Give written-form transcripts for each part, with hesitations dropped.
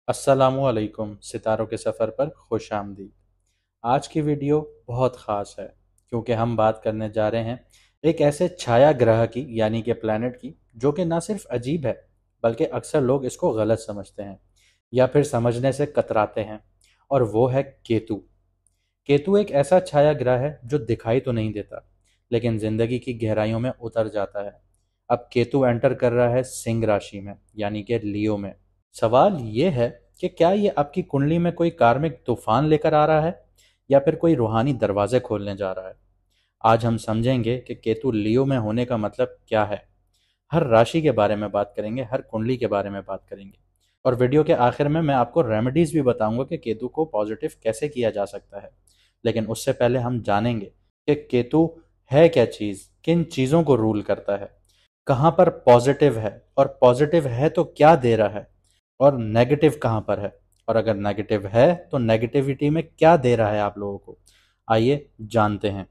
अस्सलामुअलैकुम सितारों के सफ़र पर खुश आमदीद। आज की वीडियो बहुत ख़ास है क्योंकि हम बात करने जा रहे हैं एक ऐसे छाया ग्रह की यानी कि प्लैनेट की जो कि ना सिर्फ अजीब है बल्कि अक्सर लोग इसको गलत समझते हैं या फिर समझने से कतराते हैं। और वो है केतु। केतु एक ऐसा छाया ग्रह है जो दिखाई तो नहीं देता लेकिन जिंदगी की गहराइयों में उतर जाता है। अब केतु एंटर कर रहा है सिंह राशि में यानी कि लियो में। सवाल ये है कि क्या ये आपकी कुंडली में कोई कार्मिक तूफान लेकर आ रहा है या फिर कोई रूहानी दरवाजे खोलने जा रहा है। आज हम समझेंगे कि केतु लियो में होने का मतलब क्या है। हर राशि के बारे में बात करेंगे, हर कुंडली के बारे में बात करेंगे। और वीडियो के आखिर में मैं आपको रेमेडीज भी बताऊंगा कि केतु को पॉजिटिव कैसे किया जा सकता है। लेकिन उससे पहले हम जानेंगे कि केतु है क्या चीज़, किन चीज़ों को रूल करता है, कहाँ पर पॉजिटिव है और पॉजिटिव है तो क्या दे रहा है, और नेगेटिव कहाँ पर है, और अगर नेगेटिव है तो नेगेटिविटी में क्या दे रहा है आप लोगों को। आइए जानते हैं।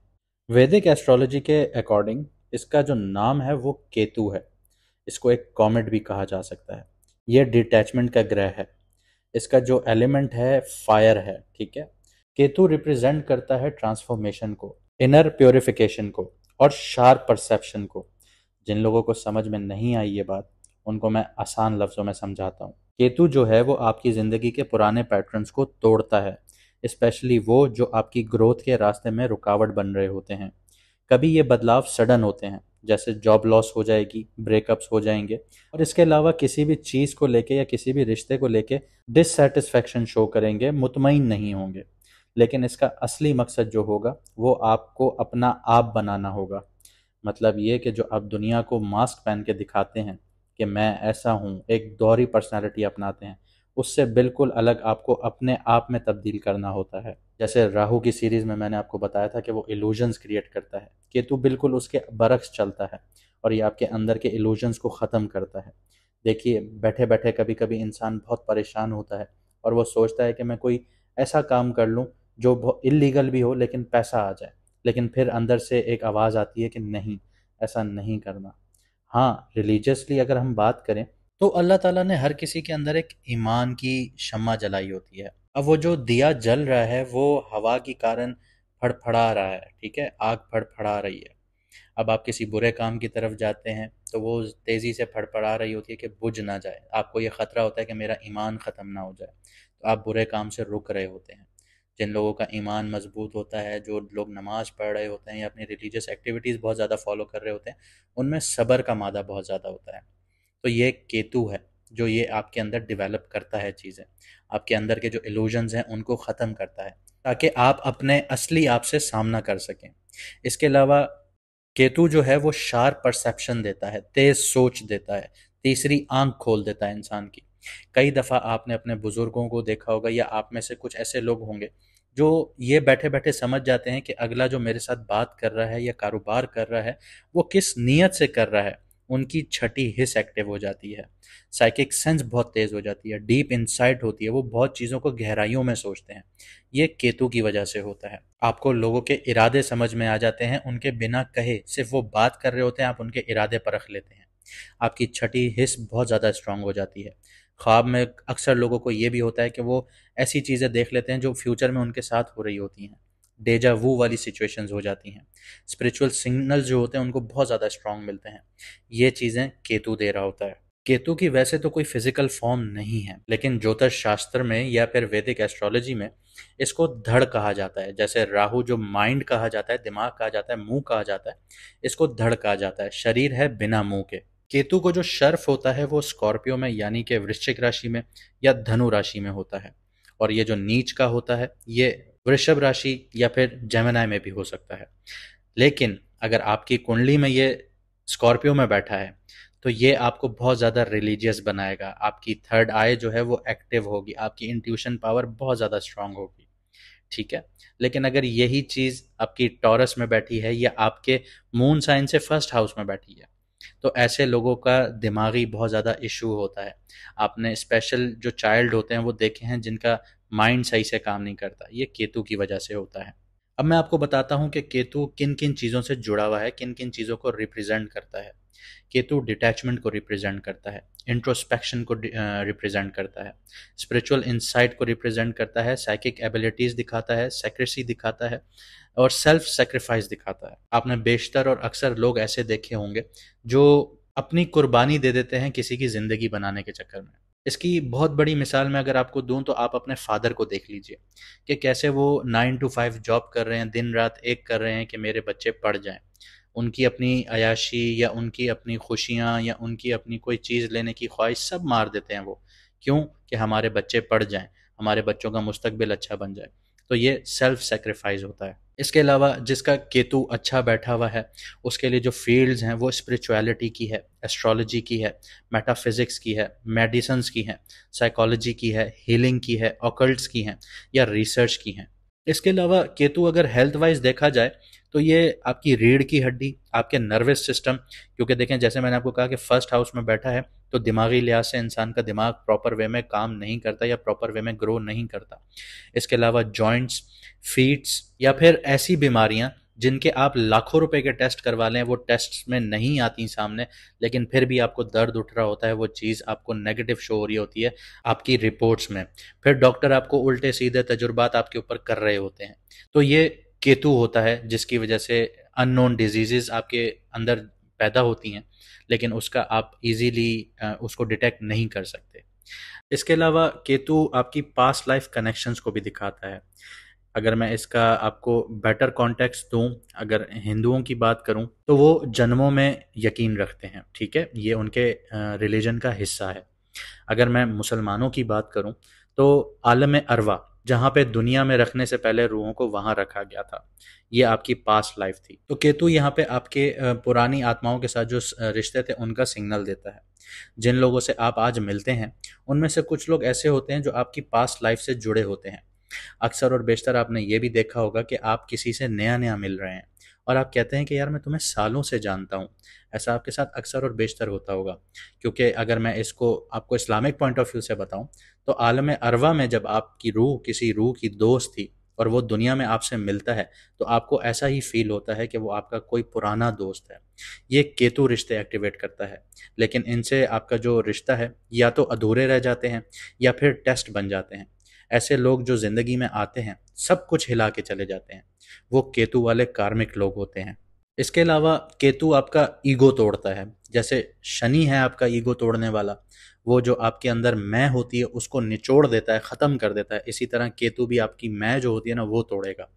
वैदिक एस्ट्रोलॉजी के अकॉर्डिंग इसका जो नाम है वो केतु है। इसको एक कॉमेट भी कहा जा सकता है। यह डिटैचमेंट का ग्रह है। इसका जो एलिमेंट है फायर है, ठीक है। केतु रिप्रेजेंट करता है ट्रांसफॉर्मेशन को, इनर प्योरिफिकेशन को और शार्प परसेप्शन को। जिन लोगों को समझ में नहीं आई ये बात, उनको मैं आसान लफ्ज़ों में समझाता हूँ। केतु जो है वो आपकी ज़िंदगी के पुराने पैटर्न्स को तोड़ता है, स्पेशली वो जो आपकी ग्रोथ के रास्ते में रुकावट बन रहे होते हैं। कभी ये बदलाव सडन होते हैं, जैसे जॉब लॉस हो जाएगी, ब्रेकअप्स हो जाएंगे, और इसके अलावा किसी भी चीज़ को लेके या किसी भी रिश्ते को लेके डिससेटिस्फैक्शन शो करेंगे, मुतमईन नहीं होंगे। लेकिन इसका असली मकसद जो होगा वो आपको अपना आप बनाना होगा। मतलब ये कि जो आप दुनिया को मास्क पहन के दिखाते हैं कि मैं ऐसा हूँ, एक दोहरी पर्सनालिटी अपनाते हैं, उससे बिल्कुल अलग आपको अपने आप में तब्दील करना होता है। जैसे राहु की सीरीज़ में मैंने आपको बताया था कि वो इल्यूजन्स क्रिएट करता है, केतु बिल्कुल उसके बरक्स चलता है और ये आपके अंदर के इल्यूजन्स को ख़त्म करता है। देखिए, बैठे बैठे कभी कभी इंसान बहुत परेशान होता है और वो सोचता है कि मैं कोई ऐसा काम कर लूँ जो बहुत इलीगल भी हो लेकिन पैसा आ जाए। लेकिन फिर अंदर से एक आवाज़ आती है कि नहीं, ऐसा नहीं करना। हाँ, रिलीजियसली अगर हम बात करें तो अल्लाह ताला ने हर किसी के अंदर एक ईमान की शम्मा जलाई होती है। अब वो जो दिया जल रहा है वो हवा के कारण फड़फड़ा रहा है, ठीक है, आग फड़फड़ा रही है। अब आप किसी बुरे काम की तरफ जाते हैं तो वो तेज़ी से फड़फड़ा रही होती है कि बुझ ना जाए। आपको ये ख़तरा होता है कि मेरा ईमान ख़त्म ना हो जाए, तो आप बुरे काम से रुक रहे होते हैं। जिन लोगों का ईमान मजबूत होता है, जो लोग नमाज पढ़ रहे होते हैं या अपनी रिलीजियस एक्टिविटीज़ बहुत ज़्यादा फॉलो कर रहे होते हैं, उनमें सब्र का मादा बहुत ज़्यादा होता है। तो ये केतु है जो ये आपके अंदर डेवलप करता है चीज़ें, आपके अंदर के जो इल्यूजन्स हैं उनको ख़त्म करता है ताकि आप अपने असली आप से सामना कर सकें। इसके अलावा केतु जो है वो शार्प परसेप्शन देता है, तेज सोच देता है, तीसरी आंख खोल देता है इंसान की। कई दफ़ा आपने अपने बुजुर्गों को देखा होगा या आप में से कुछ ऐसे लोग होंगे जो ये बैठे बैठे समझ जाते हैं कि अगला जो मेरे साथ बात कर रहा है या कारोबार कर रहा है वो किस नीयत से कर रहा है। उनकी छठी हिस्स एक्टिव हो जाती है, साइकिक सेंस बहुत तेज हो जाती है, डीप इंसाइट होती है, वो बहुत चीज़ों को गहराइयों में सोचते हैं। ये केतु की वजह से होता है। आपको लोगों के इरादे समझ में आ जाते हैं, उनके बिना कहे सिर्फ वो बात कर रहे होते हैं, आप उनके इरादे परख लेते हैं। आपकी छठी हिस्स बहुत ज़्यादा स्ट्रांग हो जाती है। ख्वाब में अक्सर लोगों को ये भी होता है कि वो ऐसी चीज़ें देख लेते हैं जो फ्यूचर में उनके साथ हो रही होती हैं। डेजा वू वाली सिचुएशंस हो जाती हैं। स्पिरिचुअल सिग्नल्स जो होते हैं उनको बहुत ज़्यादा स्ट्रांग मिलते हैं। ये चीज़ें केतु दे रहा होता है। केतु की वैसे तो कोई फिजिकल फॉर्म नहीं है, लेकिन ज्योतिष शास्त्र में या फिर वैदिक एस्ट्रोलॉजी में इसको धड़ कहा जाता है। जैसे राहु जो माइंड कहा जाता है, दिमाग कहा जाता है, मुंह कहा जाता है, इसको धड़ कहा जाता है। शरीर है बिना मुंह के। केतु को जो शर्फ होता है वो स्कॉर्पियो में यानी कि वृश्चिक राशि में या धनु राशि में होता है, और ये जो नीच का होता है ये वृषभ राशि या फिर जेमिनी में भी हो सकता है। लेकिन अगर आपकी कुंडली में ये स्कॉर्पियो में बैठा है तो ये आपको बहुत ज़्यादा रिलीजियस बनाएगा। आपकी थर्ड आई जो है वो एक्टिव होगी, आपकी इंट्यूशन पावर बहुत ज़्यादा स्ट्रांग होगी, ठीक है। लेकिन अगर यही चीज़ आपकी टॉरस में बैठी है या आपके मून साइन से फर्स्ट हाउस में बैठी है तो ऐसे लोगों का दिमागी बहुत ज़्यादा इशू होता है। आपने स्पेशल जो चाइल्ड होते हैं वो देखे हैं जिनका माइंड सही से काम नहीं करता, ये केतु की वजह से होता है। अब मैं आपको बताता हूँ कि केतु किन किन चीज़ों से जुड़ा हुआ है, किन किन चीज़ों को रिप्रेजेंट करता है। केतु डिटैचमेंट को रिप्रेजेंट करता है, इंट्रोस्पेक्शन को रिप्रेजेंट करता है, स्पिरिचुअल इंसाइट को रिप्रेजेंट करता है, साइकिक एबिलिटीज दिखाता है, सेक्रेसी दिखाता है और सेल्फ सेक्रीफाइस दिखाता है। आपने बेशतर और अक्सर लोग ऐसे देखे होंगे जो अपनी कुर्बानी दे देते हैं किसी की जिंदगी बनाने के चक्कर में। इसकी बहुत बड़ी मिसाल मैं अगर आपको दूं तो आप अपने फादर को देख लीजिए कि कैसे वो 9 to 5 जॉब कर रहे हैं, दिन रात एक कर रहे हैं कि मेरे बच्चे पढ़ जाएं। उनकी अपनी अयाशी या उनकी अपनी खुशियाँ या उनकी अपनी कोई चीज़ लेने की ख्वाहिश सब मार देते हैं वो। क्यों? कि हमारे बच्चे पढ़ जाएं, हमारे बच्चों का मुस्तकबिल अच्छा बन जाए। तो ये सेल्फ सेक्रीफाइस होता है। इसके अलावा जिसका केतु अच्छा बैठा हुआ है उसके लिए जो फील्ड्स हैं वो स्पिरिचुअलिटी की है, एस्ट्रोलॉजी की है, मेटाफिजिक्स की है, मेडिसिन्स की है, साइकोलॉजी की है, हीलिंग की है, ऑकल्ट्स की हैं या रिसर्च की हैं। इसके अलावा केतु अगर हेल्थ वाइज देखा जाए तो ये आपकी रीढ़ की हड्डी, आपके नर्वस सिस्टम, क्योंकि देखें जैसे मैंने आपको कहा कि फर्स्ट हाउस में बैठा है तो दिमागी लिहाज से इंसान का दिमाग प्रॉपर वे में काम नहीं करता या प्रॉपर वे में ग्रो नहीं करता। इसके अलावा जॉइंट्स, फीट्स या फिर ऐसी बीमारियां जिनके आप लाखों रुपए के टेस्ट करवा लें वो टेस्ट में नहीं आती सामने, लेकिन फिर भी आपको दर्द उठ रहा होता है, वो चीज़ आपको नेगेटिव शो हो रही होती है आपकी रिपोर्ट्स में। फिर डॉक्टर आपको उल्टे सीधे तजुर्बात आपके ऊपर कर रहे होते हैं। तो ये केतु होता है जिसकी वजह से अननोन डिजीजेस आपके अंदर पैदा होती हैं, लेकिन उसका आप इजीली उसको डिटेक्ट नहीं कर सकते। इसके अलावा केतु आपकी पास्ट लाइफ कनेक्शंस को भी दिखाता है। अगर मैं इसका आपको बेटर कॉन्टेक्स्ट दूं, अगर हिंदुओं की बात करूं तो वो जन्मों में यकीन रखते हैं, ठीक है, ये उनके रिलीजन का हिस्सा है। अगर मैं मुसलमानों की बात करूं तो आलम अरवा, जहाँ पे दुनिया में रखने से पहले रूहों को वहाँ रखा गया था, ये आपकी पास्ट लाइफ थी। तो केतु यहाँ पे आपके पुरानी आत्माओं के साथ जो रिश्ते थे उनका सिग्नल देता है। जिन लोगों से आप आज मिलते हैं उनमें से कुछ लोग ऐसे होते हैं जो आपकी पास्ट लाइफ से जुड़े होते हैं। अक्सर और बेशतर आपने ये भी देखा होगा कि आप किसी से नया नया मिल रहे हैं और आप कहते हैं कि यार मैं तुम्हें सालों से जानता हूँ। ऐसा आपके साथ अक्सर और बेशतर होता होगा, क्योंकि अगर मैं इसको आपको इस्लामिक पॉइंट ऑफ व्यू से बताऊं तो आलम अरवा में जब आपकी रूह किसी रूह की दोस्त थी और वो दुनिया में आपसे मिलता है तो आपको ऐसा ही फील होता है कि वो आपका कोई पुराना दोस्त है। ये केतु रिश्ते एक्टिवेट करता है, लेकिन इनसे आपका जो रिश्ता है या तो अधूरे रह जाते हैं या फिर टेस्ट बन जाते हैं। ऐसे लोग जो जिंदगी में आते हैं सब कुछ हिला के चले जाते हैं, वो केतु वाले कार्मिक लोग होते हैं। इसके अलावा केतु आपका ईगो तोड़ता है। जैसे शनि है आपका ईगो तोड़ने वाला, वो जो आपके अंदर मैं होती है उसको निचोड़ देता है, ख़त्म कर देता है। इसी तरह केतु भी आपकी मैं जो होती है ना वो तोड़ेगा,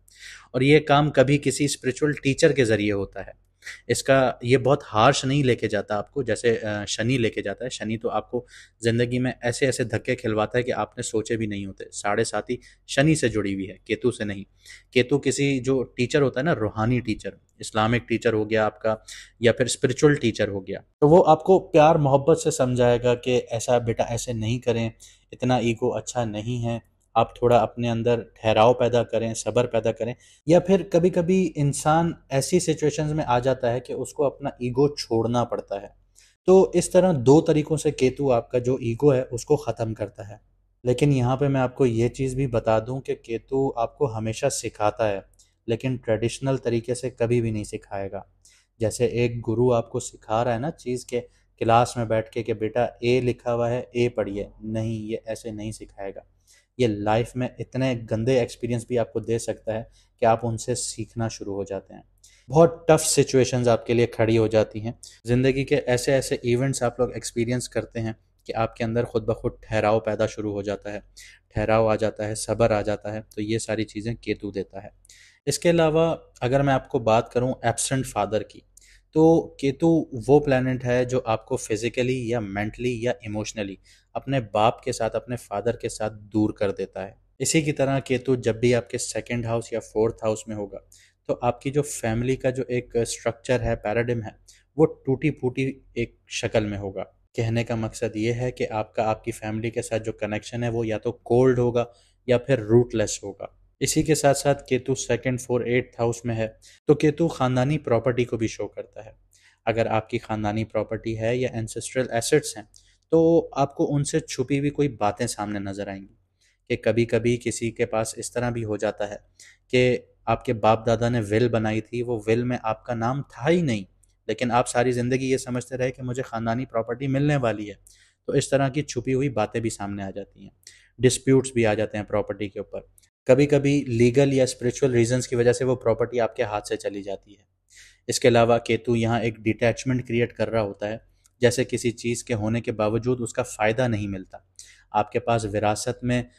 और ये काम कभी किसी स्पिरिचुअल टीचर के ज़रिए होता है। इसका ये बहुत हार्श नहीं लेके जाता आपको जैसे शनि लेके जाता है। शनि तो आपको ज़िंदगी में ऐसे ऐसे धक्के खिलवाता है कि आपने सोचे भी नहीं होते। साढ़े साथी शनि से जुड़ी हुई है, केतु से नहीं। केतु किसी जो टीचर होता है ना, रूहानी टीचर, इस्लामिक टीचर हो गया आपका या फिर स्पिरिचुअल टीचर हो गया, तो वो आपको प्यार मोहब्बत से समझाएगा कि ऐसा बेटा ऐसे नहीं करें, इतना ईगो अच्छा नहीं है, आप थोड़ा अपने अंदर ठहराव पैदा करें, सब्र पैदा करें। या फिर कभी कभी इंसान ऐसी सिचुएशंस में आ जाता है कि उसको अपना ईगो छोड़ना पड़ता है। तो इस तरह दो तरीकों से केतु आपका जो ईगो है उसको ख़त्म करता है। लेकिन यहाँ पे मैं आपको ये चीज़ भी बता दूं कि केतु आपको हमेशा सिखाता है, लेकिन ट्रेडिशनल तरीके से कभी भी नहीं सिखाएगा। जैसे एक गुरु आपको सिखा रहा है ना चीज़ के क्लास में बैठ के कि बेटा ए लिखा हुआ है ए पढ़िए, नहीं, ये ऐसे नहीं सिखाएगा। ये लाइफ में इतने गंदे एक्सपीरियंस भी आपको दे सकता है कि आप उनसे सीखना शुरू हो जाते हैं। बहुत टफ सिचुएशंस आपके लिए खड़ी हो जाती हैं। ज़िंदगी के ऐसे ऐसे इवेंट्स आप लोग एक्सपीरियंस करते हैं कि आपके अंदर खुद ब खुद ठहराव पैदा शुरू हो जाता है, ठहराव आ जाता है, सब्र आ जाता है। तो ये सारी चीज़ें केतु देता है। इसके अलावा अगर मैं आपको बात करूं एब्सेंट फादर की, तो केतु वो प्लैनेट है जो आपको फिजिकली या मेंटली या इमोशनली अपने बाप के साथ, अपने फादर के साथ दूर कर देता है। इसी की तरह केतु जब भी आपके सेकंड हाउस या फोर्थ हाउस में होगा तो आपकी जो फैमिली का जो एक स्ट्रक्चर है, पैराडिम है, वो टूटी फूटी एक शक्ल में होगा। कहने का मकसद ये है कि आपका आपकी फैमिली के साथ जो कनेक्शन है वो या तो कोल्ड होगा या फिर रूटलेस होगा। इसी के साथ साथ Ketu second four eighth house में है, तो केतु खानदानी प्रॉपर्टी को भी शो करता है। अगर आपकी खानदानी प्रॉपर्टी है या एंसेस्ट्रल एसेट्स हैं तो आपको उनसे छुपी हुई कोई बातें सामने नजर आएंगी। कि कभी कभी किसी के पास इस तरह भी हो जाता है कि आपके बाप दादा ने विल बनाई थी, वो विल में आपका नाम था ही नहीं, लेकिन आप सारी ज़िंदगी ये समझते रहे कि मुझे ख़ानदानी प्रॉपर्टी मिलने वाली है, तो इस तरह की छुपी हुई बातें भी सामने आ जाती हैं। डिस्प्यूट्स भी आ जाते हैं प्रॉपर्टी के ऊपर। कभी कभी लीगल या स्पिरिचुअल रीजंस की वजह से वो प्रॉपर्टी आपके हाथ से चली जाती है। इसके अलावा केतु यहाँ एक डिटैचमेंट क्रिएट कर रहा होता है, जैसे किसी चीज़ के होने के बावजूद उसका फ़ायदा नहीं मिलता। आपके पास विरासत में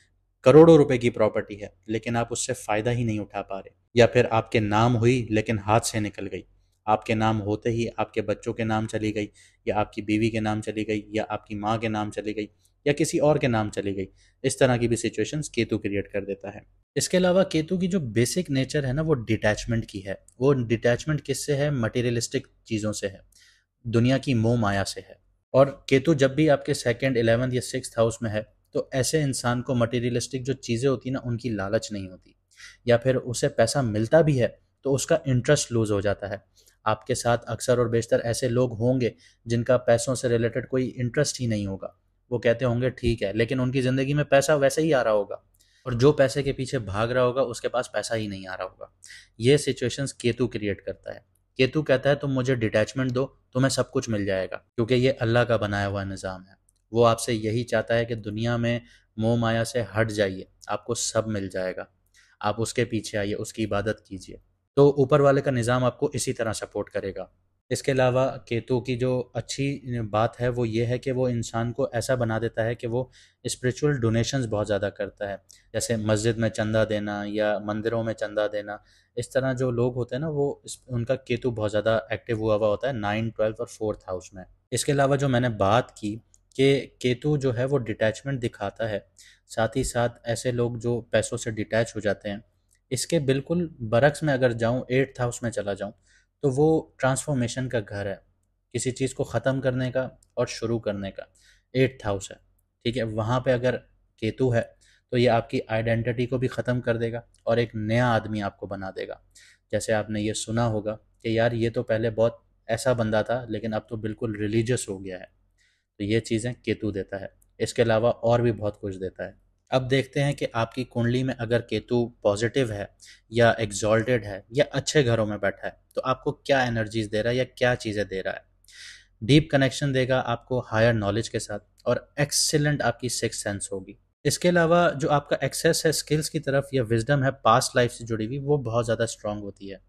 करोड़ों रुपए की प्रॉपर्टी है, लेकिन आप उससे फ़ायदा ही नहीं उठा पा रहे, या फिर आपके नाम हुई लेकिन हाथ से निकल गई। आपके नाम होते ही आपके बच्चों के नाम चली गई, या आपकी बीवी के नाम चली गई, या आपकी माँ के नाम चली गई, या किसी और के नाम चली गई। इस तरह की भी सिचुएशंस केतु क्रिएट कर देता है। इसके अलावा केतु की जो बेसिक नेचर है ना, वो डिटैचमेंट की है। वो डिटैचमेंट किससे है? मटेरियलिस्टिक चीज़ों से है, दुनिया की मोह माया से है। और केतु जब भी आपके सेकंड, 11th या 6th हाउस में है, तो ऐसे इंसान को मटेरियलिस्टिक जो चीज़ें होती है ना, उनकी लालच नहीं होती, या फिर उसे पैसा मिलता भी है तो उसका इंटरेस्ट लूज हो जाता है। आपके साथ अक्सर और बेशतर ऐसे लोग होंगे जिनका पैसों से रिलेटेड कोई इंटरेस्ट ही नहीं होगा। वो कहते होंगे ठीक है, लेकिन उनकी ज़िंदगी में पैसा वैसे ही आ रहा होगा, और जो पैसे के पीछे भाग रहा होगा उसके पास पैसा ही नहीं आ रहा होगा। ये सिचुएशंस केतु क्रिएट करता है। केतु कहता है तुम मुझे डिटैचमेंट दो, तुम्हें सब कुछ मिल जाएगा, क्योंकि ये अल्लाह का बनाया हुआ निज़ाम है। वो आपसे यही चाहता है कि दुनिया में मोह माया से हट जाइए, आपको सब मिल जाएगा। आप उसके पीछे आइए, उसकी इबादत कीजिए। तो ऊपर वाले का निज़ाम आपको इसी तरह सपोर्ट करेगा। इसके अलावा केतु की जो अच्छी बात है वो ये है कि वो इंसान को ऐसा बना देता है कि वो स्पिरिचुअल डोनेशंस बहुत ज़्यादा करता है। जैसे मस्जिद में चंदा देना या मंदिरों में चंदा देना। इस तरह जो लोग होते हैं ना, वो उनका केतु बहुत ज़्यादा एक्टिव हुआ हुआ होता है 9, 12 और 4th हाउस में। इसके अलावा जो मैंने बात की कि केतु जो है वो डिटैचमेंट दिखाता है, साथ ही साथ ऐसे लोग जो पैसों से डिटैच हो जाते हैं, इसके बिल्कुल बरक्स में अगर जाऊँ, 8th हाउस में चला जाऊँ, तो वो ट्रांसफॉर्मेशन का घर है। किसी चीज़ को ख़त्म करने का और शुरू करने का 8th हाउस है। ठीक है, वहाँ पे अगर केतु है तो ये आपकी आइडेंटिटी को भी ख़त्म कर देगा और एक नया आदमी आपको बना देगा। जैसे आपने ये सुना होगा कि यार ये तो पहले बहुत ऐसा बंदा था, लेकिन अब तो बिल्कुल रिलीजियस हो गया है। तो ये चीज़ें केतु देता है। इसके अलावा और भी बहुत कुछ देता है। अब देखते हैं कि आपकी कुंडली में अगर केतु पॉजिटिव है या एग्जॉल्टेड है या अच्छे घरों में बैठा है, तो आपको क्या एनर्जीज दे रहा है या क्या चीज़ें दे रहा है। डीप कनेक्शन देगा आपको हायर नॉलेज के साथ, और एक्सीलेंट आपकी सिक्स सेंस होगी। इसके अलावा जो आपका एक्सेस है स्किल्स की तरफ या विजडम है पास्ट लाइफ से जुड़ी हुई, वो बहुत ज़्यादा स्ट्रांग होती है।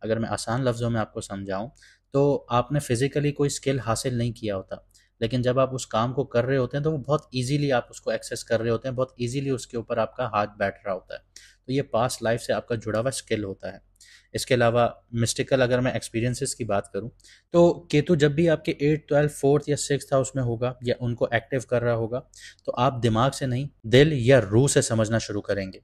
अगर मैं आसान लफ्ज़ों में आपको समझाऊं, तो आपने फिजिकली कोई स्किल हासिल नहीं किया होता, लेकिन जब आप उस काम को कर रहे होते हैं तो वो बहुत इजीली आप उसको एक्सेस कर रहे होते हैं, बहुत इजीली उसके ऊपर आपका हाथ बैठ रहा होता है। तो ये पास्ट लाइफ से आपका जुड़ा हुआ स्किल होता है। इसके अलावा मिस्टिकल अगर मैं एक्सपीरियंसेस की बात करूं, तो केतु जब भी आपके 8, 12, 4th या 6th हाउस में होगा या उनको एक्टिव कर रहा होगा, तो आप दिमाग से नहीं, दिल या रूह से समझना शुरू करेंगे।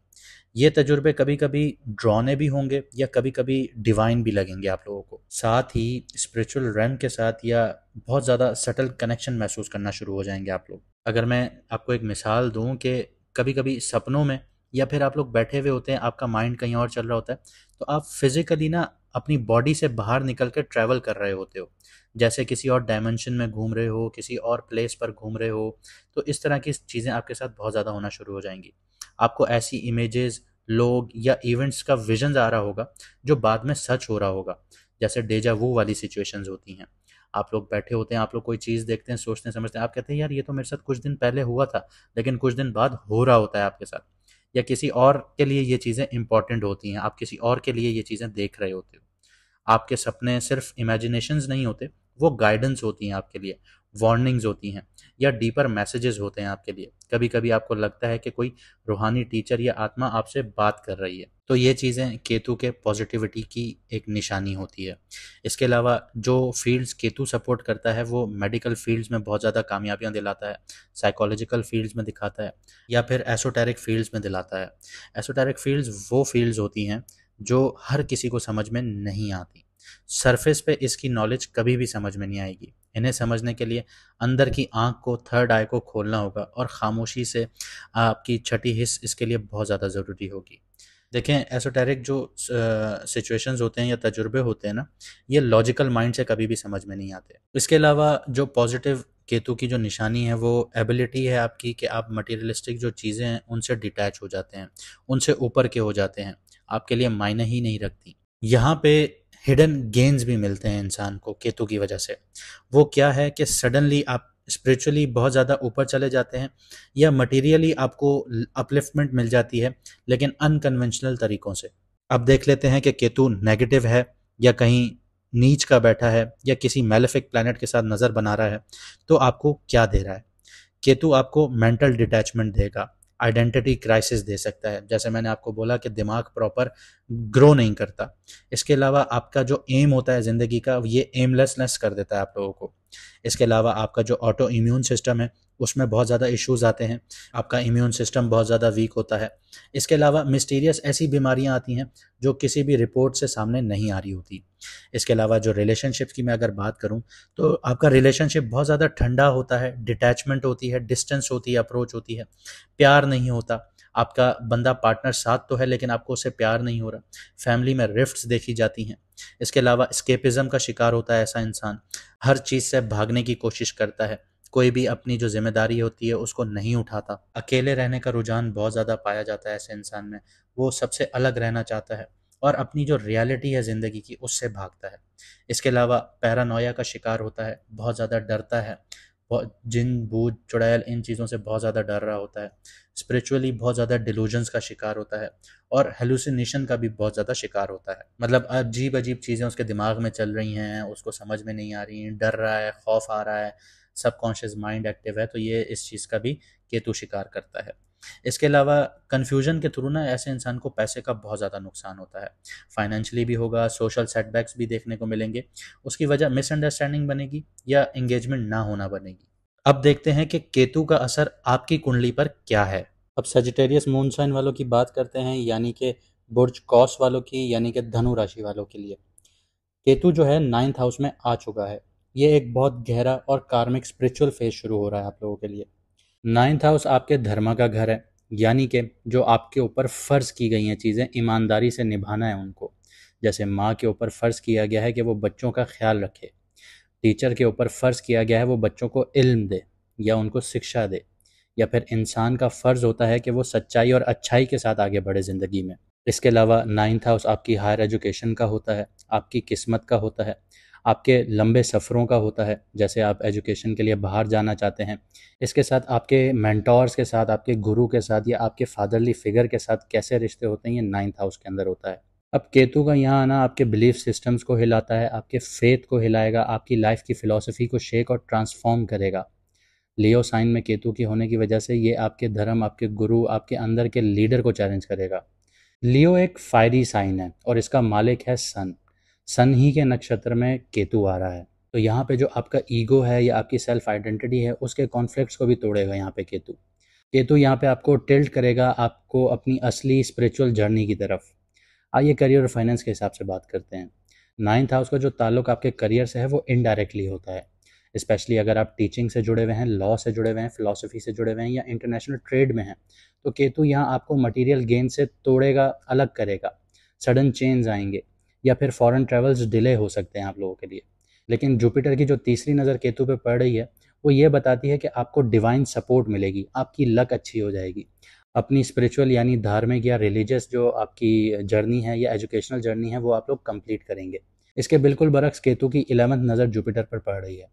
ये तजुर्बे कभी कभी ड्रॉने भी होंगे या कभी कभी डिवाइन भी लगेंगे आप लोगों को। साथ ही स्पिरिचुअल रैम के साथ या बहुत ज़्यादा सटल कनेक्शन महसूस करना शुरू हो जाएंगे आप लोग। अगर मैं आपको एक मिसाल दूं कि कभी कभी सपनों में या फिर आप लोग बैठे हुए होते हैं, आपका माइंड कहीं और चल रहा होता है, तो आप फिजिकली ना अपनी बॉडी से बाहर निकल के ट्रैवल कर रहे होते हो, जैसे किसी और डायमेंशन में घूम रहे हो, किसी और प्लेस पर घूम रहे हो। तो इस तरह की चीज़ें आपके साथ बहुत ज़्यादा होना शुरू हो जाएंगी। आपको ऐसी इमेजेस, लोग या इवेंट्स का विजन आ रहा होगा जो बाद में सच हो रहा होगा, जैसे डेजा वू वाली सिचुएशंस होती हैं। आप लोग बैठे होते हैं, आप लोग कोई चीज़ देखते हैं, सोचते हैं, समझते हैं, आप कहते हैं यार ये तो मेरे साथ कुछ दिन पहले हुआ था, लेकिन कुछ दिन बाद हो रहा होता है आपके साथ। या किसी और के लिए ये चीज़ें इंपॉर्टेंट होती हैं, आप किसी और के लिए ये चीज़ें देख रहे होते हो। आपके सपने सिर्फ इमेजिनेशंस नहीं होते, वो गाइडेंस होती हैं आपके लिए, वार्निंग्स होती हैं, या डीपर मैसेजेस होते हैं आपके लिए। कभी कभी आपको लगता है कि कोई रूहानी टीचर या आत्मा आपसे बात कर रही है। तो ये चीज़ें केतु के पॉजिटिविटी की एक निशानी होती है। इसके अलावा जो फील्ड्स केतु सपोर्ट करता है वो मेडिकल फील्ड्स में बहुत ज़्यादा कामयाबियाँ दिलाता है, साइकोलॉजिकल फील्ड्स में दिखाता है, या फिर एसोटेरिक फील्ड्स में दिलाता है। एसोटेरिक फील्ड्स वो फील्ड्स होती हैं जो हर किसी को समझ में नहीं आती। सरफेस पे इसकी नॉलेज कभी भी समझ में नहीं आएगी। इन्हें समझने के लिए अंदर की आंख को, थर्ड आई को खोलना होगा, और खामोशी से आपकी छठी हिस्स इसके लिए बहुत ज़्यादा ज़रूरी होगी। देखें, एसोटेरिक जो सिचुएशंस होते हैं या तजुर्बे होते हैं ना, ये लॉजिकल माइंड से कभी भी समझ में नहीं आते। इसके अलावा जो पॉजिटिव केतु की जो निशानी है वो एबिलिटी है आपकी कि आप मटेरियलिस्टिक जो चीज़ें हैं उनसे डिटैच हो जाते हैं, उनसे ऊपर के हो जाते हैं, आपके लिए मायने ही नहीं रखती। यहाँ पे हिडन गेन्स भी मिलते हैं इंसान को केतु की वजह से। वो क्या है कि सडनली आप स्पिरिचुअली बहुत ज़्यादा ऊपर चले जाते हैं या मटेरियली आपको अपलिफ्टमेंट मिल जाती है, लेकिन अनकन्वेंशनल तरीकों से। अब देख लेते हैं कि केतु नेगेटिव है या कहीं नीच का बैठा है या किसी मैलेफिक प्लैनेट के साथ नज़र बना रहा है तो आपको क्या दे रहा है। केतु आपको मेंटल डिटैचमेंट देगा, आइडेंटिटी क्राइसिस दे सकता है, जैसे मैंने आपको बोला कि दिमाग प्रॉपर ग्रो नहीं करता। इसके अलावा आपका जो एम होता है ज़िंदगी का, ये एमलेसनेस कर देता है आप लोगों को। इसके अलावा आपका जो ऑटो इम्यून सिस्टम है उसमें बहुत ज़्यादा इश्यूज आते हैं, आपका इम्यून सिस्टम बहुत ज़्यादा वीक होता है। इसके अलावा मिस्टीरियस ऐसी बीमारियां आती हैं जो किसी भी रिपोर्ट से सामने नहीं आ रही होती। इसके अलावा जो रिलेशनशिप्स की मैं अगर बात करूं तो आपका रिलेशनशिप बहुत ज़्यादा ठंडा होता है, डिटैचमेंट होती है, डिस्टेंस होती है, अप्रोच होती है, प्यार नहीं होता। आपका बंदा पार्टनर साथ तो है लेकिन आपको उससे प्यार नहीं हो रहा। फैमिली में रिफ्ट्स देखी जाती हैं। इसके अलावा स्केपिज्म का शिकार होता है ऐसा इंसान, हर चीज़ से भागने की कोशिश करता है, कोई भी अपनी जो जिम्मेदारी होती है उसको नहीं उठाता। अकेले रहने का रुझान बहुत ज़्यादा पाया जाता है ऐसे इंसान में। वो सबसे अलग रहना चाहता है और अपनी जो रियलिटी है ज़िंदगी की उससे भागता है। इसके अलावा पैरानोया का शिकार होता है, बहुत ज़्यादा डरता है, बहुत जिन भूत चुड़ैल इन चीज़ों से बहुत ज़्यादा डर रहा होता है। स्पिरिचुअली बहुत ज़्यादा डिलूजन्स का शिकार होता है और हेलुसिनेशन का भी बहुत ज़्यादा शिकार होता है। मतलब अजीब अजीब चीज़ें उसके दिमाग में चल रही हैं, उसको समझ में नहीं आ रही हैं, डर रहा है, खौफ आ रहा है, सबकॉन्शियस माइंड एक्टिव है, तो ये इस चीज़ का भी केतु शिकार करता है। इसके अलावा कन्फ्यूजन के थ्रू ना ऐसे इंसान को पैसे का बहुत ज़्यादा नुकसान होता है, फाइनेंशियली भी होगा, सोशल सेटबैक्स भी देखने को मिलेंगे। उसकी वजह मिसअंडरस्टैंडिंग बनेगी या एंगेजमेंट ना होना बनेगी। अब देखते हैं कि केतु का असर आपकी कुंडली पर क्या है। अब सजिटेरियस मून साइन वालों की बात करते हैं, यानी कि बुर्ज कौस वालों की, यानी कि धनु राशि वालों के लिए। केतु जो है 9th हाउस में आ चुका है। ये एक बहुत गहरा और कार्मिक स्पिरिचुअल फेज शुरू हो रहा है आप लोगों के लिए। 9th हाउस आपके धर्म का घर है, यानी कि जो आपके ऊपर फ़र्ज़ की गई हैं चीज़ें ईमानदारी से निभाना है उनको। जैसे माँ के ऊपर फ़र्ज़ किया गया है कि वो बच्चों का ख्याल रखे, टीचर के ऊपर फ़र्ज़ किया गया है वो बच्चों को इल्म दे या उनको शिक्षा दे, या फिर इंसान का फ़र्ज़ होता है कि वो सच्चाई और अच्छाई के साथ आगे बढ़े ज़िंदगी में। इसके अलावा 9th हाउस आपकी हायर एजुकेशन का होता है, आपकी किस्मत का होता है, आपके लंबे सफ़रों का होता है, जैसे आप एजुकेशन के लिए बाहर जाना चाहते हैं। इसके साथ आपके मेंटोर्स के साथ, आपके गुरु के साथ या आपके फादरली फिगर के साथ कैसे रिश्ते होते हैं, ये 9th हाउस के अंदर होता है। अब केतु का यहाँ आना आपके बिलीफ सिस्टम्स को हिलाता है, आपके फेथ को हिलाएगा, आपकी लाइफ की फ़िलॉसफी को शेक और ट्रांसफॉर्म करेगा। लियो साइन में केतु की होने की वजह से ये आपके धर्म, आपके गुरु, आपके अंदर के लीडर को चैलेंज करेगा। लियो एक फायरी साइन है और इसका मालिक है सन। सन ही के नक्षत्र में केतु आ रहा है, तो यहाँ पे जो आपका ईगो है या आपकी सेल्फ आइडेंटिटी है उसके कॉन्फ्लिक्ट्स को भी तोड़ेगा यहाँ पे केतु। केतु यहाँ पे आपको टिल्ट करेगा आपको अपनी असली स्पिरिचुअल जर्नी की तरफ। आइए करियर और फाइनेंस के हिसाब से बात करते हैं। 9th हाउस का जो ताल्लुक आपके करियर से है वो इनडायरेक्टली होता है, स्पेशली अगर आप टीचिंग से जुड़े हुए हैं, लॉ से जुड़े हुए हैं, फिलॉसफी से जुड़े हुए हैं या इंटरनेशनल ट्रेड में हैं, तो केतु यहाँ आपको मटेरियल गेन से तोड़ेगा, अलग करेगा। सडन चेंज आएंगे या फिर फॉरेन ट्रेवल्स डिले हो सकते हैं आप लोगों के लिए। लेकिन जुपिटर की जो तीसरी नज़र केतु पे पड़ रही है वो ये बताती है कि आपको डिवाइन सपोर्ट मिलेगी, आपकी लक अच्छी हो जाएगी। अपनी स्पिरिचुअल यानी धार्मिक या रिलीजियस जो आपकी जर्नी है या एजुकेशनल जर्नी है वो आप लोग कंप्लीट करेंगे। इसके बिल्कुल बरक्स केतु की 11th नज़र जुपिटर पर पड़ रही है।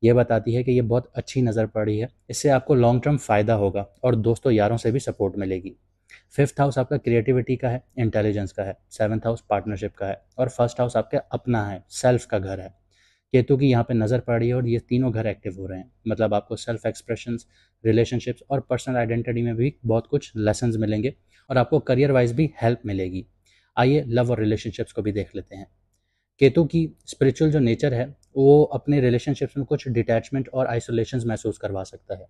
ये बताती है कि ये बहुत अच्छी नज़र पड़ी है, इससे आपको लॉन्ग टर्म फ़ायदा होगा और दोस्तों यारों से भी सपोर्ट मिलेगी। 5th हाउस आपका क्रिएटिविटी का है, इंटेलिजेंस का है। 7th हाउस पार्टनरशिप का है और 1st हाउस आपका अपना है, सेल्फ का घर है। केतु की यहाँ पे नज़र पड़ रही है और ये तीनों घर एक्टिव हो रहे हैं, मतलब आपको सेल्फ एक्सप्रेशंस, रिलेशनशिप्स और पर्सनल आइडेंटिटी में भी बहुत कुछ लेसन्स मिलेंगे और आपको करियर वाइज भी हेल्प मिलेगी। आइए लव और रिलेशनशिप्स को भी देख लेते हैं। केतु की स्पिरिचुअल जो नेचर है वो अपने रिलेशनशिप्स में कुछ डिटैचमेंट और आइसोलेशन महसूस करवा सकता है।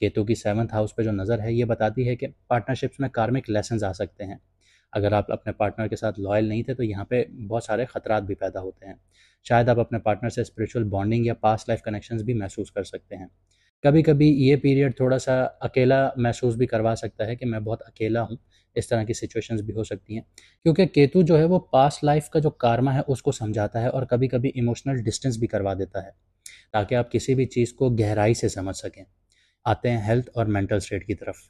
केतु की 7th हाउस पे जो नज़र है ये बताती है कि पार्टनरशिप्स में कार्मिक लेसन्स आ सकते हैं। अगर आप अपने पार्टनर के साथ लॉयल नहीं थे तो यहाँ पे बहुत सारे खतरात भी पैदा होते हैं। शायद आप अपने पार्टनर से स्पिरिचुअल बॉन्डिंग या पास्ट लाइफ कनेक्शंस भी महसूस कर सकते हैं। कभी कभी ये पीरियड थोड़ा सा अकेला महसूस भी करवा सकता है कि मैं बहुत अकेला हूँ, इस तरह की सिचुएशंस भी हो सकती हैं, क्योंकि केतु जो है वो पास्ट लाइफ का जो कार्मा है उसको समझाता है और कभी कभी इमोशनल डिस्टेंस भी करवा देता है, ताकि आप किसी भी चीज़ को गहराई से समझ सकें। आते हैं हेल्थ और मेंटल स्टेट की तरफ।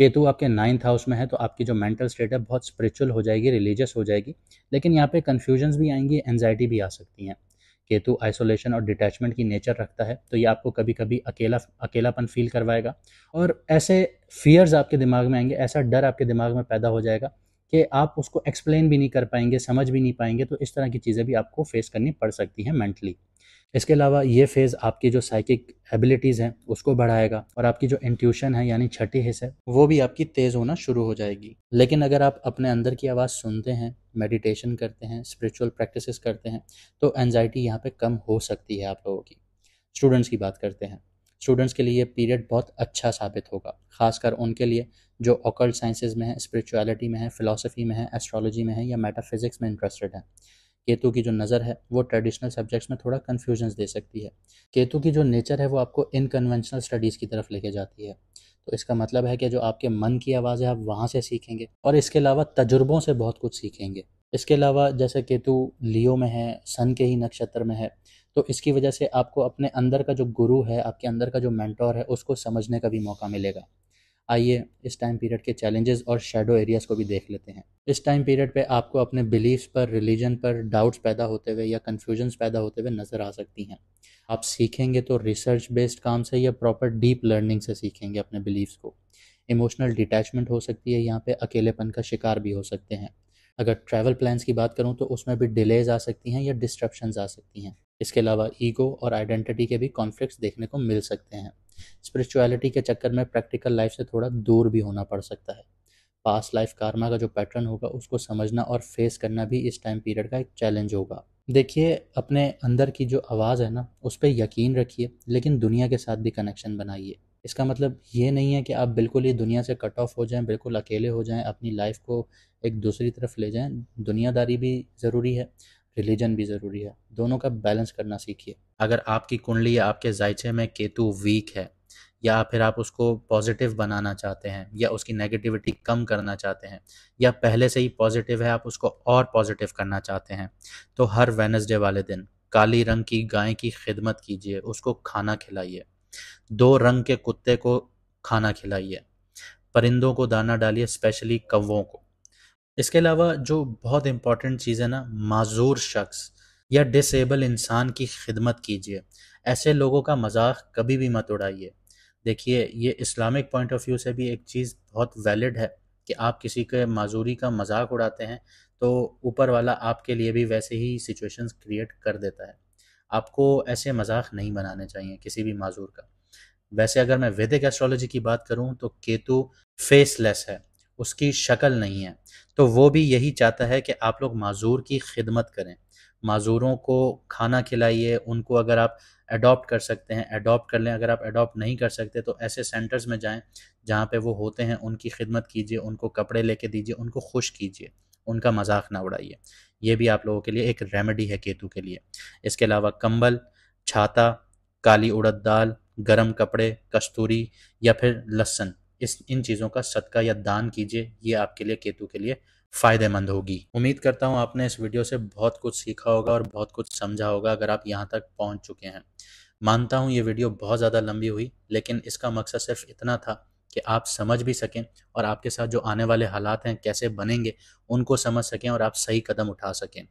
केतु आपके 9th हाउस में है तो आपकी जो मेंटल स्टेट है बहुत स्पिरिचुअल हो जाएगी, रिलीजियस हो जाएगी, लेकिन यहाँ पे कन्फ्यूजन्स भी आएंगी, एंजाइटी भी आ सकती हैं। केतु आइसोलेशन और डिटैचमेंट की नेचर रखता है, तो ये आपको कभी कभी अकेलापन फील करवाएगा और ऐसे फियर्स आपके दिमाग में आएंगे, ऐसा डर आपके दिमाग में पैदा हो जाएगा कि आप उसको एक्सप्लेन भी नहीं कर पाएंगे, समझ भी नहीं पाएंगे। तो इस तरह की चीज़ें भी आपको फेस करनी पड़ सकती हैं मेंटली। इसके अलावा ये फेज़ आपकी जो साइकिक एबिलिटीज़ हैं उसको बढ़ाएगा और आपकी जो इंट्यूशन है यानी छठी हिस्स है वो भी आपकी तेज़ होना शुरू हो जाएगी। लेकिन अगर आप अपने अंदर की आवाज़ सुनते हैं, मेडिटेशन करते हैं, स्पिरिचुअल प्रैक्टिसेस करते हैं, तो एंजाइटी यहाँ पे कम हो सकती है आप लोगों की। स्टूडेंट्स की बात करते हैं। स्टूडेंट्स के लिए ये पीरियड बहुत अच्छा साबित होगा, खासकर उनके लिए जो ऑकल्ट साइंसेज में है, स्पिरिचुअलिटी में है, फिलॉसफी में है, एस्ट्रोलॉजी में है या मेटाफिजिक्स में इंटरेस्टेड है। केतु की जो नज़र है वो ट्रेडिशनल सब्जेक्ट्स में थोड़ा कन्फ्यूजन्स दे सकती है। केतु की जो नेचर है वो आपको इनकन्वेंशनल स्टडीज़ की तरफ लेके जाती है। तो इसका मतलब है कि जो आपके मन की आवाज़ है आप वहाँ से सीखेंगे और इसके अलावा तजुर्बों से बहुत कुछ सीखेंगे। इसके अलावा जैसे केतु लियो में है, सन के ही नक्षत्र में है, तो इसकी वजह से आपको अपने अंदर का जो गुरु है, आपके अंदर का जो मेंटोर है, उसको समझने का भी मौका मिलेगा। आइए इस टाइम पीरियड के चैलेंजेस और शैडो एरियाज़ को भी देख लेते हैं। इस टाइम पीरियड पे आपको अपने बिलीफ्स पर, रिलीजन पर डाउट्स पैदा होते हुए या कन्फ्यूजन्स पैदा होते हुए नज़र आ सकती हैं। आप सीखेंगे तो रिसर्च बेस्ड काम से या प्रॉपर डीप लर्निंग से सीखेंगे अपने बिलीफ्स को। इमोशनल डिटैचमेंट हो सकती है, यहाँ पे अकेलेपन का शिकार भी हो सकते हैं। अगर ट्रैवल प्लान्स की बात करूँ तो उसमें भी डिलेज आ सकती हैं या डिस्ट्रप्शंस आ सकती हैं। इसके अलावा ईगो और आइडेंटिटी के भी कॉन्फ्लिक्ट्स देखने को मिल सकते हैं। स्पिरिचुअलिटी के चक्कर में प्रैक्टिकल लाइफ से थोड़ा दूर भी होना पड़ सकता है। पास्ट लाइफ कार्मा का जो पैटर्न होगा उसको समझना और फेस करना भी इस टाइम पीरियड का एक चैलेंज होगा। देखिए, अपने अंदर की जो आवाज़ है ना उस पर यकीन रखिए, लेकिन दुनिया के साथ भी कनेक्शन बनाइए। इसका मतलब ये नहीं है कि आप बिल्कुल ही दुनिया से कट ऑफ हो जाएं, बिल्कुल अकेले हो जाएं, अपनी लाइफ को एक दूसरी तरफ ले जाएं। दुनियादारी भी ज़रूरी है, रिलीजन भी ज़रूरी है, दोनों का बैलेंस करना सीखिए। अगर आपकी कुंडली या आपके जायचे में केतु वीक है या फिर आप उसको पॉजिटिव बनाना चाहते हैं या उसकी नेगेटिविटी कम करना चाहते हैं या पहले से ही पॉजिटिव है आप उसको और पॉजिटिव करना चाहते हैं, तो हर वेनसडे वाले दिन काली रंग की गाय की खिदमत कीजिए, उसको खाना खिलाइए। 2 रंग के कुत्ते को खाना खिलाइए। परिंदों को दाना डालिए, स्पेशली कौवों को। इसके अलावा जो बहुत इंपॉर्टेंट चीज़ है ना, माजूर शख्स या डिसेबल इंसान की खिदमत कीजिए। ऐसे लोगों का मजाक कभी भी मत उड़ाइए। देखिए, ये इस्लामिक पॉइंट ऑफ व्यू से भी एक चीज़ बहुत वैलिड है कि आप किसी के माजूरी का मजाक उड़ाते हैं तो ऊपर वाला आपके लिए भी वैसे ही सिचुएशंस क्रिएट कर देता है। आपको ऐसे मजाक नहीं बनाने चाहिए किसी भी माजूर का। वैसे अगर मैं वैदिक एस्ट्रोलॉजी की बात करूं तो केतु फेसलेस है, उसकी शक्ल नहीं है, तो वो भी यही चाहता है कि आप लोग माजूर की खिदमत करें, माजूरों को खाना खिलाइए। उनको अगर आप अडॉप्ट कर सकते हैं अडॉप्ट कर लें, अगर आप अडॉप्ट नहीं कर सकते तो ऐसे सेंटर्स में जाएं जहाँ पे वो होते हैं, उनकी खिदमत कीजिए, उनको कपड़े लेके दीजिए, उनको खुश कीजिए, उनका मजाक ना उड़ाइए। ये भी आप लोगों के लिए एक रेमेडी है केतु के लिए। इसके अलावा कंबल, छाता, काली उड़द दाल, गरम कपड़े, कस्तूरी या फिर लहसुन, इन चीज़ों का सदका या दान कीजिए। ये आपके लिए, केतु के लिए फ़ायदेमंद होगी। उम्मीद करता हूँ आपने इस वीडियो से बहुत कुछ सीखा होगा और बहुत कुछ समझा होगा अगर आप यहाँ तक पहुँच चुके हैं। मानता हूँ ये वीडियो बहुत ज़्यादा लंबी हुई, लेकिन इसका मकसद सिर्फ इतना था कि आप समझ भी सकें और आपके साथ जो आने वाले हालात हैं कैसे बनेंगे उनको समझ सकें और आप सही कदम उठा सकें।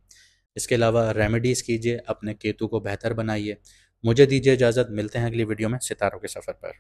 इसके अलावा रेमेडीज़ कीजिए, अपने केतु को बेहतर बनाइए। मुझे दीजिए इजाज़त, मिलते हैं अगली वीडियो में सितारों के सफ़र पर।